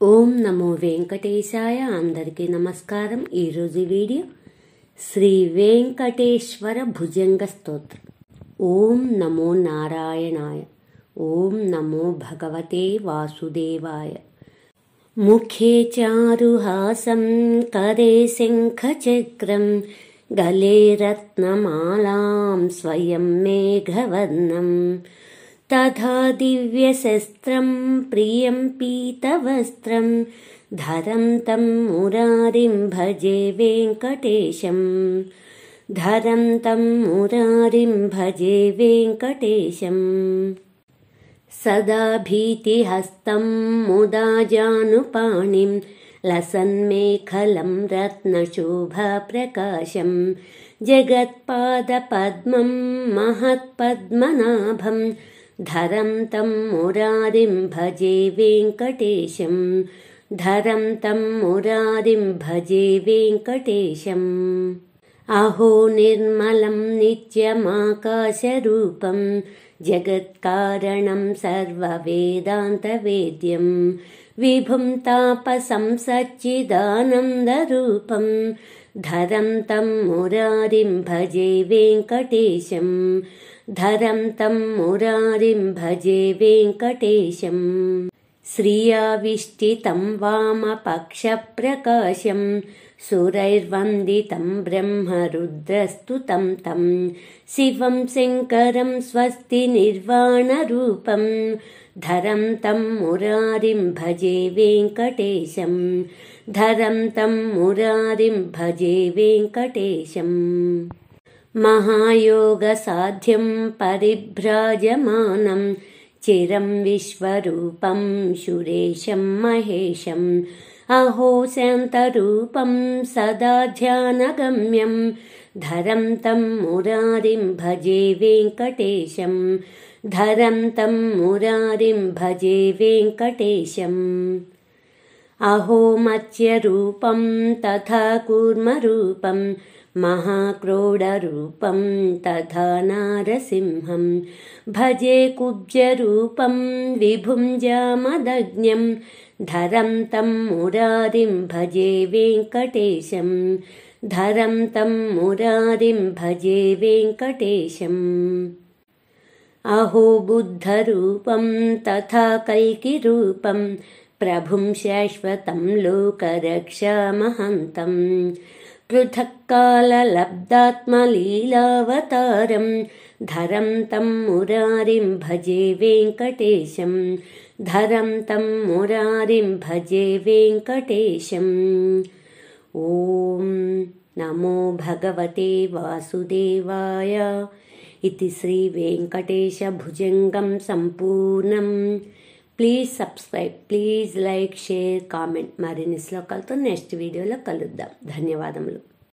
ఓం నమో వెంకటేశాయ. అందరికీ నమస్కారం. ఈరోజు వీడియో శ్రీ వెంకటేశ్వర భుజంగ స్తోత్రం. ఓం నమో నారాయణాయ. ఓం నమో భగవతే వాసుదేవాయ. ముఖే చారుహాసం కరే శంఖచక్రం గలే రత్నమాలాం స్వయం మేఘవర్ణం తథా దివ్యశస్త్రం ప్రియం పీతవస్త్రం ధరం తం మురారిం భజే వెంకటేశం. ధరం తం మురారిం భజే వెంకటేశం. సదా భీతిహస్తం ముదా జానుపాణిం లసన్మేఖలం రత్నశోభాప్రకాశం జగత్పాదపద్మం మహత్పద్మనాభం ధరం తం మురారిం భజే వెంకటేశం. ధరం తం మురారిం భజే వెంకటేశం. అహో నిర్మలం నిత్యమాకాశరూపం జగత్కారణం సర్వవేదాంతవేద్యం విభుం తాపసం సచ్చిదానందరూపం ధరం తం మురారిం భజే వెంకటేశం. ధరం తం మురారిం భజే వెంకటేశం. శ్రియావిష్టితం వామపక్షప్రకాశం సురైర్వందితం బ్రహ్మరుద్రస్తుతం తం శివం శంకరం స్వస్తి నిర్వాణరూపం ధరం తం మురారిం భజే వెంకటేశం. ధరం తం మురారిం భజే వెంకటేశం. మహాయోగసాధ్యం పరిభ్రాజమానం చిరం విశ్వరూపం సురేశం మహేశం అహో శాంతరూపం సదా ధ్యానగమ్యం ధరం తం మురారిం భజే వెంకటేశం. ధరం తం మురారిం భజే వెంకటేశం. అహో మత్స్యరూపం తథా కూర్మరూపం మహాక్రోడరూపం తథా నారసింహం భజే కుబ్జరూపం విభుం జామదగ్న్యం ధరం తం మురారిం భజే వెంకటేశం. ధరం తం మురారిం భజే వెంకటేశం. అహో బుద్ధరూపం తథా కల్కిరూపం ప్రభుం శాశ్వతం లోకరక్షామహంతం పృథక్కాలలబ్ధాత్మలీలావతారం ధరం తం మురారిం భజే వెంకటేశం. ధరం తం మురారిం భజే వెంకటేశం. ఓం నమో భగవతే వాసుదేవాయ. ఇతి శ్రీ వెంకటేశ భుజంగం సంపూర్ణం. Please subscribe, please like, share, comment. మరిన్ని శ్లోకాలతో నెక్స్ట్ వీడియోలో కలుద్దాం. ధన్యవాదములు.